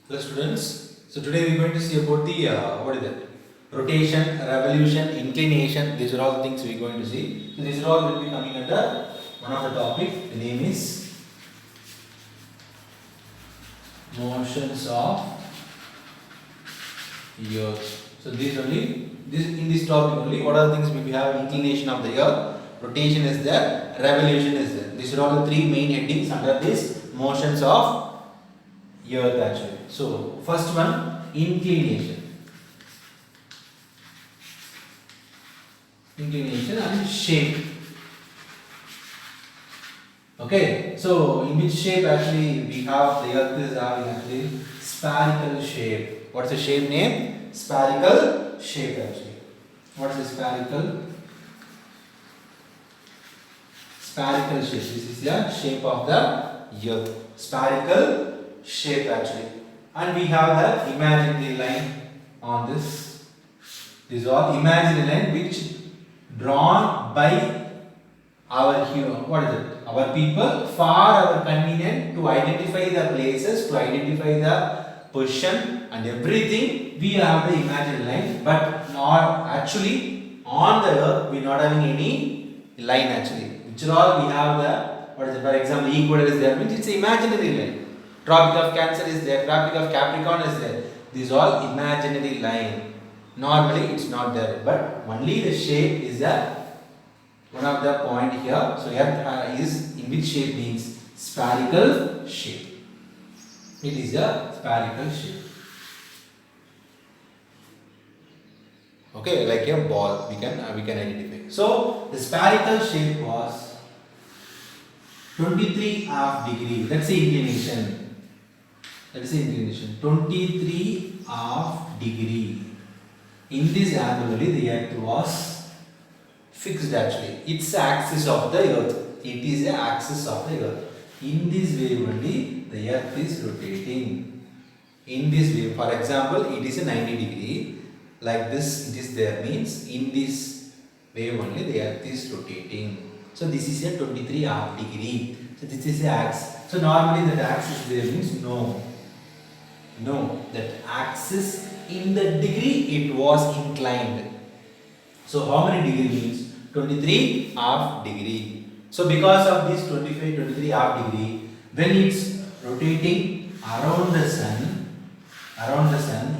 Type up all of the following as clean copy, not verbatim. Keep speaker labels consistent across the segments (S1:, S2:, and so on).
S1: Hello students. So today we are going to see about the what is it? Rotation, revolution, inclination. These are all the things we are going to see. So these are all will be coming under one of the topic. The name is motions of earth. So these only this in this topic only. What are the things we have? Inclination of the earth, rotation is there, revolution is there. These are all the three main headings under this motions of earth actually. So first one, inclination. Inclination and shape. Okay, so in which shape actually we have the earth is having actually spherical shape. What's the shape name? Spherical shape actually. What's the spherical? Spherical shape. This is the shape of the earth. Spherical shape actually. And we have the imaginary line on this. This is all imaginary line which drawn by our human. What is it? Our people for our convenience to identify the places, to identify the position and everything. We have the imaginary line, but not actually on the earth. We not having any line actually. Which all we have the what is it? For example, equator is there, means it's an imaginary line. Tropic of Cancer is there, Tropic of Capricorn is there. These all imaginary line. Normally it's not there, but only the shape is the one of the point here. So earth is in which shape means spherical shape. It is a spherical shape. Okay, like a ball we can identify. So the spherical shape was 23 degree. That's the inclination. That is the inclination. 23 degree. In this angle only the earth was fixed actually. It's the axis of the earth. It is the axis of the earth. In this way only the earth is rotating. In this way, for example, it is a 90 degree. Like this, it is there means in this way only the earth is rotating. So this is a 23 half degree. So this is the axis. So normally that axis there means no. No, that axis in the degree it was inclined. So how many degree means 23 half degree. So because of this 25, 23 half degree, when it's rotating around the sun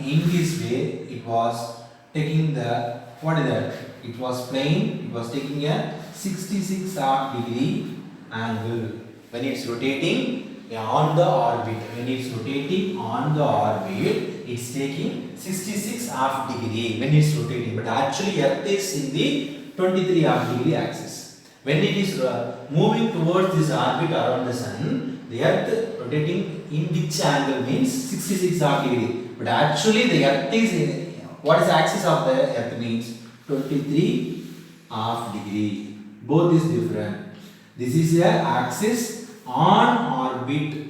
S1: in this way it was taking the what is that? It was plane. It was taking a 66 half degree angle when it's rotating on the orbit. When it's rotating on the orbit, it's taking 66 half degree when it's rotating. But actually, Earth is in the 23 half degree axis. When it is moving towards this orbit around the sun, the Earth rotating in which angle means 66 half degree. But actually, the Earth is in what is the axis of the Earth means 23 half degree. Both is different. This is the axis on orbit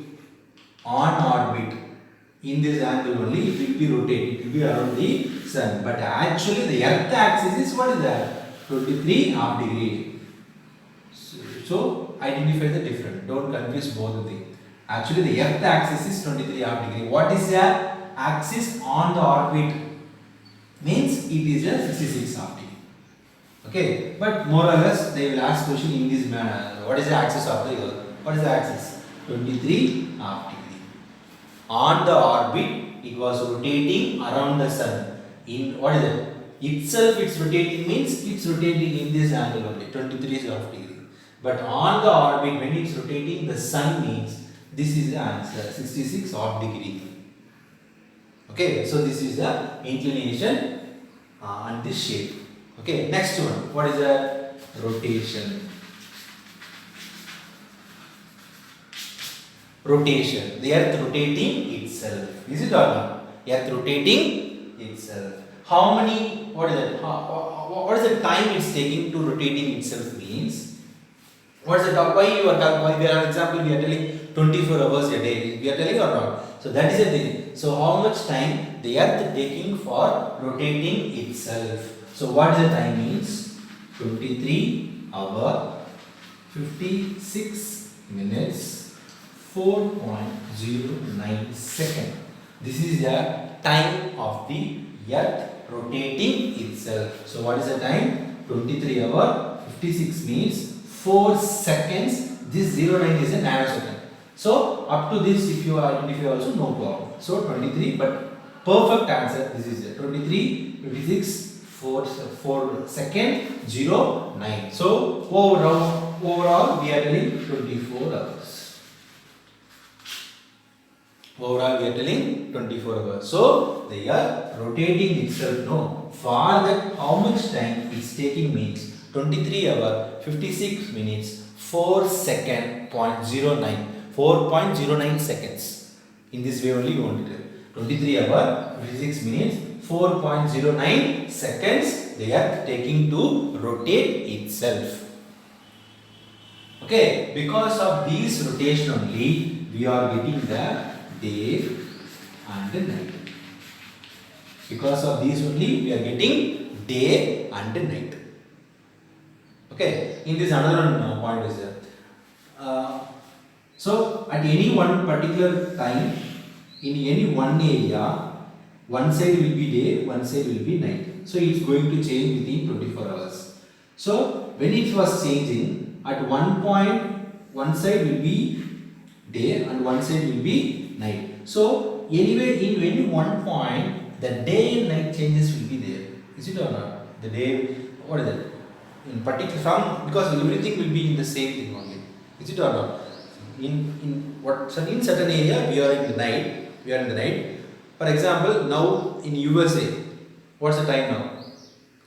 S1: in this angle only it will be rotated, it will be around the sun, but actually the earth axis is what is that 23 half degree. So identify the difference, don't confuse both the things. Actually the earth axis is 23 half degree. What is the axis on the orbit means it is a 66 half degree. Okay, but more or less they will ask question in this manner. What is the axis of the earth? What is the axis? 23 half degree. On the orbit, it was rotating around the sun. In what is it? Itself, it's rotating means it's rotating in this angle only, 23 half degree. But on the orbit, when it's rotating, the sun means this is the answer, 66 half degree. Okay, so this is the inclination and this shape. Okay, next one. What is the rotation? Rotation. The earth rotating itself. Is it or not? Earth rotating itself. How many? What is that? What is the time it's taking to rotating itself means? What is the time? Why you are talking? We are example. We are telling 24 hours a day. We are telling or not? So that is the thing. So how much time the earth taking for rotating itself? So what is the time means? 23 hour 56 minutes 4.09 second. This is the time of the earth rotating itself. So what is the time? 23 hour 56 minutes 4 seconds. This 09 is a nanosecond. So up to this, if you identify also, no problem. So 23, but perfect answer. This is it. 23 56 4 second 09. So overall we are telling 24 hours. Overall we are telling 24 hours. So they are rotating itself. No, for that how much time it's taking means 23 hour 56 minutes 4 second 0.09 4.09 seconds. In this way only we want to tell 23 hour 56 minutes 4.09 seconds they are taking to rotate itself. Okay, because of this rotation only we are getting the day and the night. Because of these only we are getting day and night. Okay, in this another point is there. So at any one particular time, in any one area, one side will be day, one side will be night. So it's going to change within 24 hours. So when it was changing, at one point, one side will be day and one side will be night. So anyway, in any one point, the day and night changes will be there. Is it or not? The day, what is it? In particular, from because everything will be in the same thing only. Is it or not? In certain area we are in the night. We are in the night. For example, now in USA, what's the time now?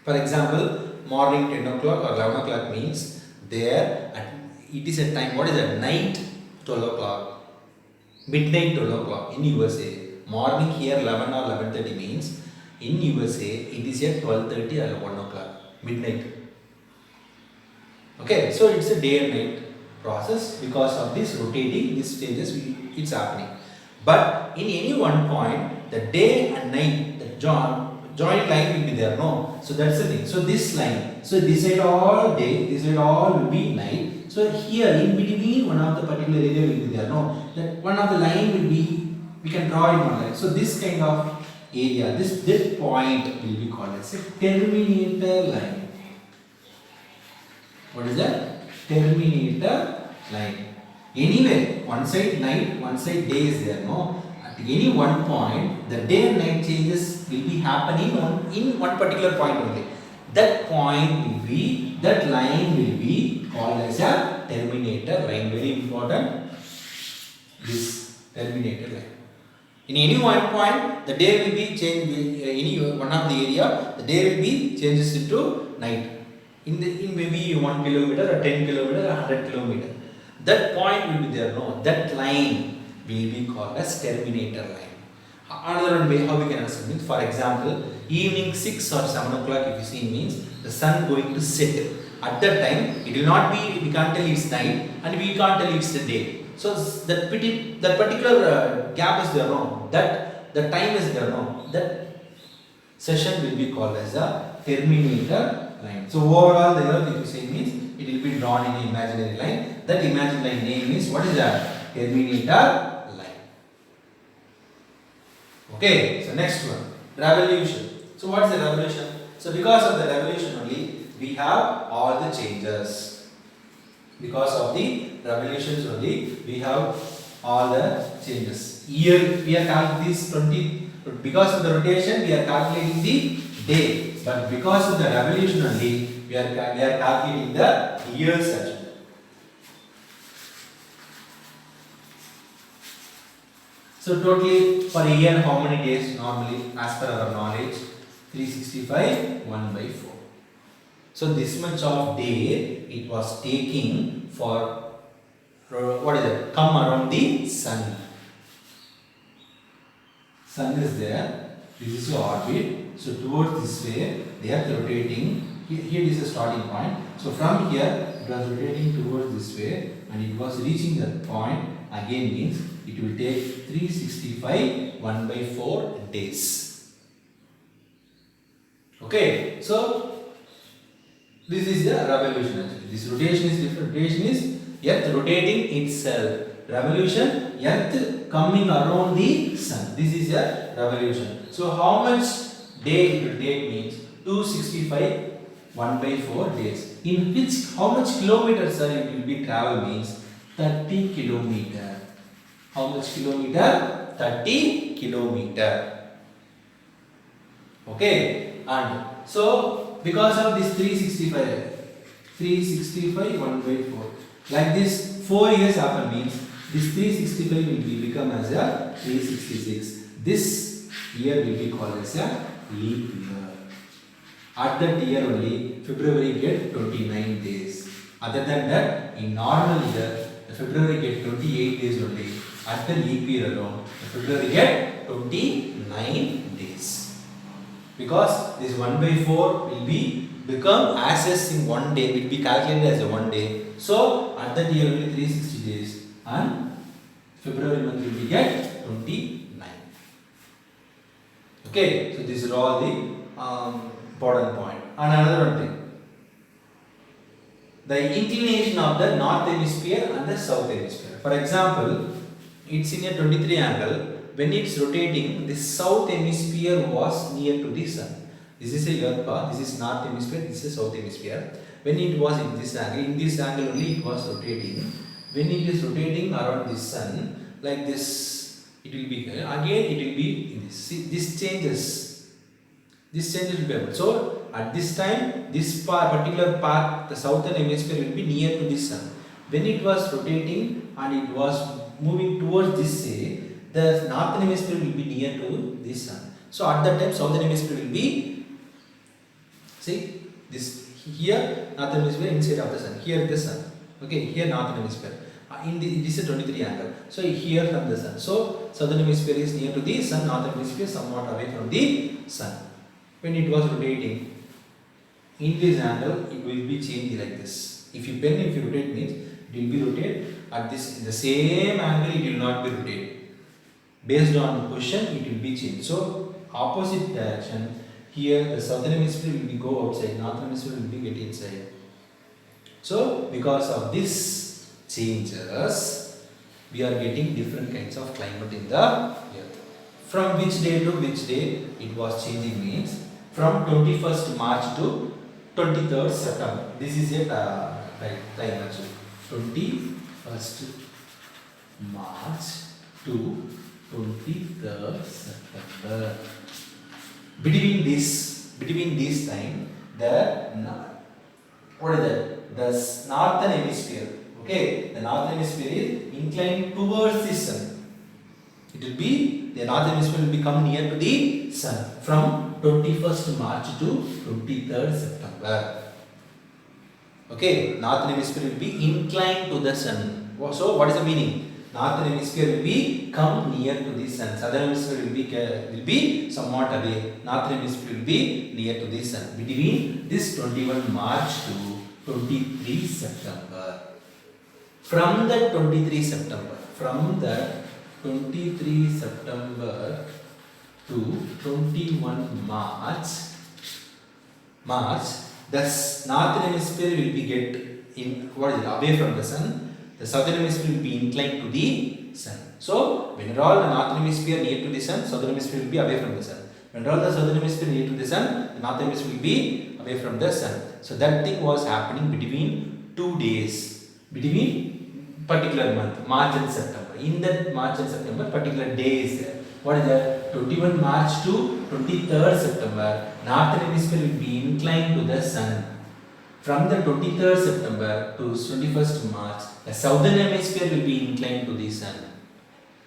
S1: For example, morning 10 o'clock or 11 o'clock means there it is a time. What is that? Night 12 o'clock, midnight 12 o'clock in USA. Morning here 11 or 11:30 means in USA it is at 12:30 or 1 o'clock, midnight. Okay, so it's a day and night process. Because of this rotating, these changes it's happening. But in any one point, the day and night, the joint line will be there. No, so that's the thing. So this line, so this side all day, this side all will be night. So here in between one of the particular area will be there. No, that one of the line will be, we can draw in one line. So this kind of area, this point will be called as a terminator line. What is that? Terminator line. Anyway, one side night, one side day is there. No, at any one point, the day and night changes will be happening in one particular point only. That point will be, that line will be called as a terminator line. Very important. This terminator line. In any one point, the day will be changed. Any one of the area, the day will be changes into night. In maybe 1 kilometer or 10 kilometer or 100 kilometer. That point will be there. No, that line will be called as terminator line. Another way how we can understand means, for example, evening 6 or 7 o'clock if you see means the sun going to set. At that time, it will not be, we can't tell it's night and we can't tell it's the day. So that particular gap is there. No, that the time is there. No, that session will be called as a terminator line. So overall the earth if you say means it will be drawn in an imaginary line. That imaginary line name is, what is that? Terminator line. Okay, so next one, revolution. So what is the revolution? So because of the revolution only we have all the changes. Because of the revolutions only we have all the changes. Here we are calculating this 20, because of the rotation we are calculating the day, but because of the revolution only we are calculating the years as well. So totally for a year how many days normally as per our knowledge? 365 1 by 4. So this much of day it was taking for, what is it? Come around the sun. Sun is there. This is your orbit. So towards this way they are rotating. Here is the starting point. So from here it was rotating towards this way and it was reaching that point. Again means it will take 365 1 by 4 days. Okay. So this is the revolution actually. This rotation is different. Rotation is earth rotating itself. revolution, earth coming around the sun. This is a revolution. So how much day it will take means 265 1 by 4 days. In which, how much kilometers sir it will be travel means 30 kilometer. How much kilometer? 30 kilometer. Okay, and so because of this 365 1 by 4, like this 4 years after means this 365 will be become as a 366. This year will be called as a leap year. At that year only February get 29 days. Other than that, in normal year the February get 28 days only. At the leap year alone the February get 29 days. Because this 1 by 4 will be become as in 1 day, will be calculated as a 1 day. So at that year only 360 days and February month will be get 29. Okay, so these are all the important point. And another one thing, the inclination of the north hemisphere and the south hemisphere. For example, it's in a 23 angle. When it's rotating, the south hemisphere was near to the sun. This is a earth path, this is north hemisphere, this is south hemisphere. When it was in this angle only it was rotating. When it is rotating around the sun, like this, it will be here. Again it will be in this. See, this changes will be able. So at this time, this particular part, the southern hemisphere will be near to the sun. When it was rotating and it was moving towards this way, the northern hemisphere will be near to the sun. So at that time, southern hemisphere will be, see this here, northern hemisphere inside of the sun. Here the sun. Okay, here northern hemisphere. This is a 23 angle. So here from the sun. So southern hemisphere is near to the sun, northern hemisphere somewhat away from the sun. When it was rotating, in this angle, it will be changed like this. If you rotate means it will be rotated at this in the same angle. It will not be rotated. Based on position, it will be changed. So opposite direction. Here the southern hemisphere will be go outside, northern hemisphere will be get inside. So because of this changes, we are getting different kinds of climate in the earth. From which day to which day it was changing means from 21st March to 23rd September. This is a time actually. 21st March to 23rd September. Between this time, the northern hemisphere. Okay, the northern hemisphere is inclined towards the sun. It will be the northern hemisphere will become near to the sun from 21st March to 23rd September. Okay, northern hemisphere will be inclined to the sun. So what is the meaning? Northern hemisphere will be come near to the sun. Southern hemisphere will be somewhat away. Northern hemisphere will be near to the sun. Between this 21 March to 23 September. From the 23 September to 21 March, the northern hemisphere will be get in away from the sun. The southern hemisphere will be inclined to the sun. So when all the northern hemisphere near to the sun, southern hemisphere will be away from the sun. When all the southern hemisphere near to the sun, the northern hemisphere will be away from the sun. So that thing was happening between 2 days, between particular month, March and September. In that March and September, particular days. What is that? 21 March to 23rd September, northern hemisphere will be inclined to the sun. From the 23rd September to 21st March, the southern hemisphere will be inclined to the sun.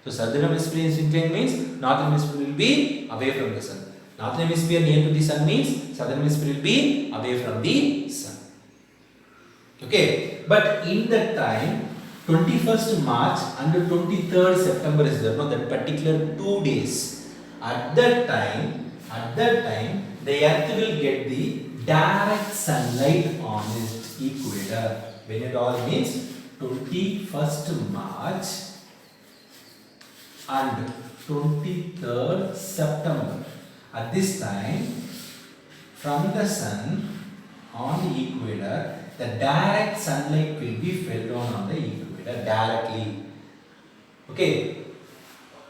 S1: So southern hemisphere is inclined means northern hemisphere will be away from the sun. Northern hemisphere near to the sun means southern hemisphere will be away from the sun. Okay, but in that time, 21st March and 23rd September is there, that particular 2 days. At that time, the earth will get the direct sunlight on its equator. When it all means 21st March and 23rd September. At this time, from the sun on the equator, the direct sunlight will be fell down on the equator directly. Okay.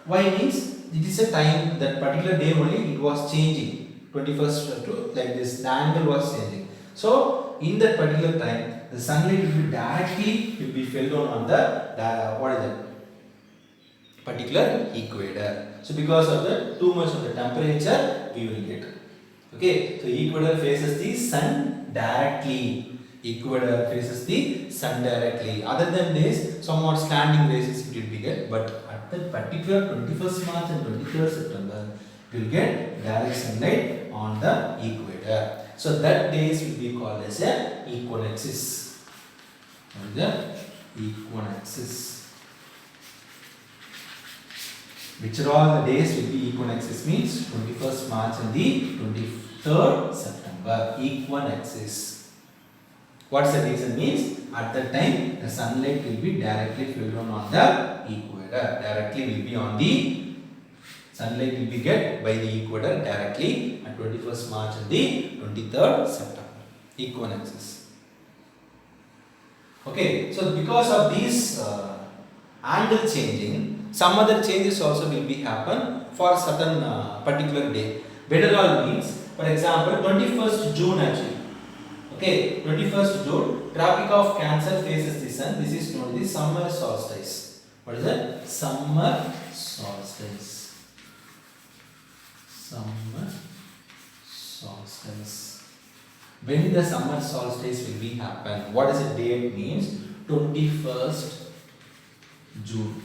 S1: Why means it is a time that particular day only it was changing 21st to like this, the angle was changing. So in that particular time the sunlight will be fell down on the what is that particular equator. So because of the too much of the temperature we will get. Okay, so equator faces the sun directly. Equator faces the sun directly. Other than this, somewhat slanting rays it will be get, but at that particular 21st March and 23rd September, we will get direct sunlight on the equator. So that days will be called as a equinoxes. What is the equinoxes? Which are all the days will be equinoxes means 21st March and the 23rd September. Equinoxes. What's the reason means at that time the sunlight will be directly fell down on the equator. Directly will be on the sunlight will be get by the equator directly at 21st March and the 23rd September. Equinoxes. Okay, so because of these angle changing, some other changes also will be happen for certain particular day. Better all means, for example, 21st June actually. Okay, 21st June, Tropic of Cancer faces the sun. This is known as the summer solstice. What is that? Summer solstice. Summer solstice. When the summer solstice will be happen? What is the date means? 21st June.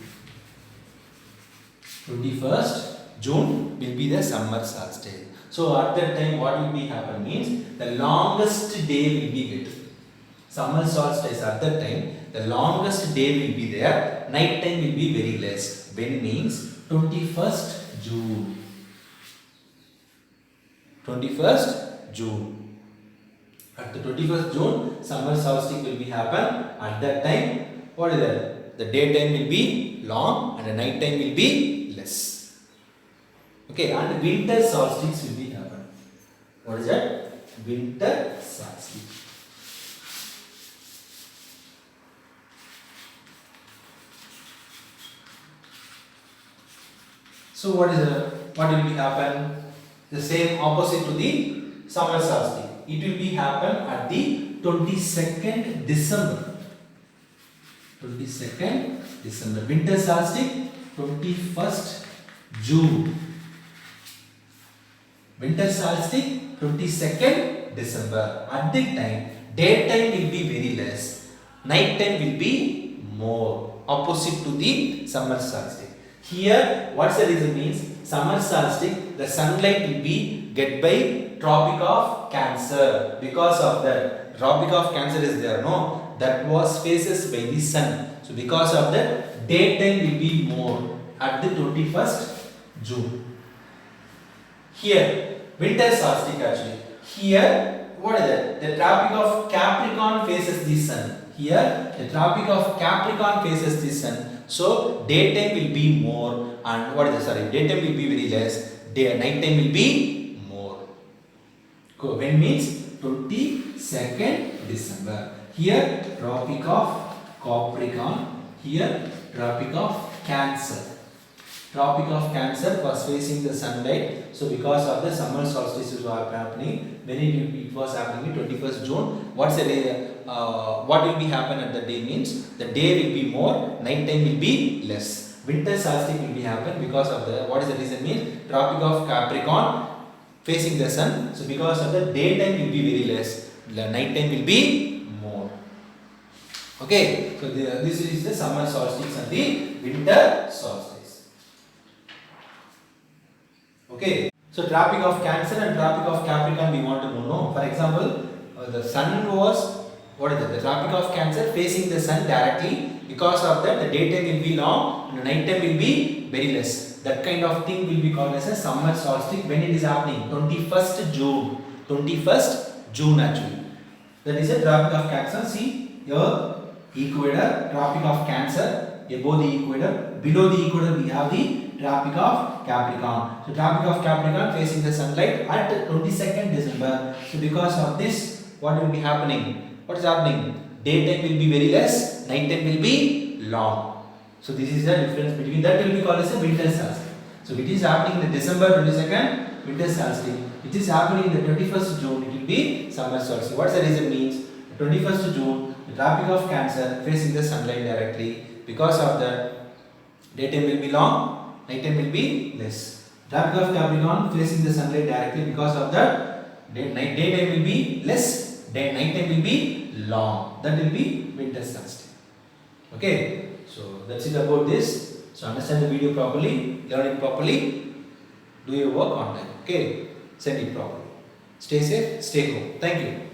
S1: 21st June will be the summer solstice. So at that time what will be happen means the longest day will be get. Summer solstice at that time the longest day will be there. Night time will be very less. When means 21st June. 21st June. At the 21st June summer solstice will be happen. At that time what is that? The daytime will be long and the night time will be less. Okay, and winter solstice will be happen. What is that? Winter solstice. So what will be happen? The same opposite to the summer solstice. It will be happen at the 22nd December. 22nd December. Winter solstice 21st June. Winter solstice 22nd December. At that time, daytime will be very less, night time will be more, opposite to the summer solstice. Here, what's the reason means? Summer solstice, the sunlight will be get by Tropic of Cancer. Because of that, Tropic of Cancer is there, no? That was faces by the sun. So because of that, daytime will be more at the 21st June. Here, winter solstice actually. Here, what is that? The Tropic of Capricorn faces the sun. Here, the Tropic of Capricorn faces the sun. So, daytime will be more and what is that? Sorry, daytime will be very less. Nighttime will be more. Cool. When means 22nd December. Here, Tropic of Capricorn. Here, Tropic of Cancer. Tropic of Cancer was facing the sunlight. So because of the summer solstice was happening, when it was happening 21st June, what's the day? What will be happen at the day means the day will be more, night time will be less. Winter solstice will be happen because of the what is the reason means Tropic of Capricorn facing the sun. So because of the daytime will be very less, the night time will be more. Okay, so this is the summer solstice and the winter solstice. Okay, so Tropic of Cancer and Tropic of Capricorn we want to know. No? For example, the sun was, what is it? The Tropic of Cancer facing the sun directly. Because of that, the daytime will be long and the night time will be very less. That kind of thing will be called as a summer solstice when it is happening. 21st June. 21st June actually. That is a Tropic of Cancer. See here, equator, Tropic of Cancer, above the equator. Below the equator we have the Tropic of Capricorn. So Tropic of Capricorn facing the sunlight at 22nd December. So because of this, what will be happening? What is happening? Daytime will be very less, night time will be long. So this is the difference between that will be called as a winter solstice. So it is happening in the December 22nd winter solstice. It is happening in the 21st June. It will be summer solstice. What's the reason means? 21st June, the Tropic of Cancer facing the sunlight directly. Because of that, daytime will be long, nighttime will be less. Tropic of Capricorn facing the sunlight directly. Because of that, daytime will be less, nighttime will be long. That will be winter solstice. Okay, so that's it about this. So understand the video properly, learn it properly, do your work online. Okay, send it properly. Stay safe, stay home. Thank you.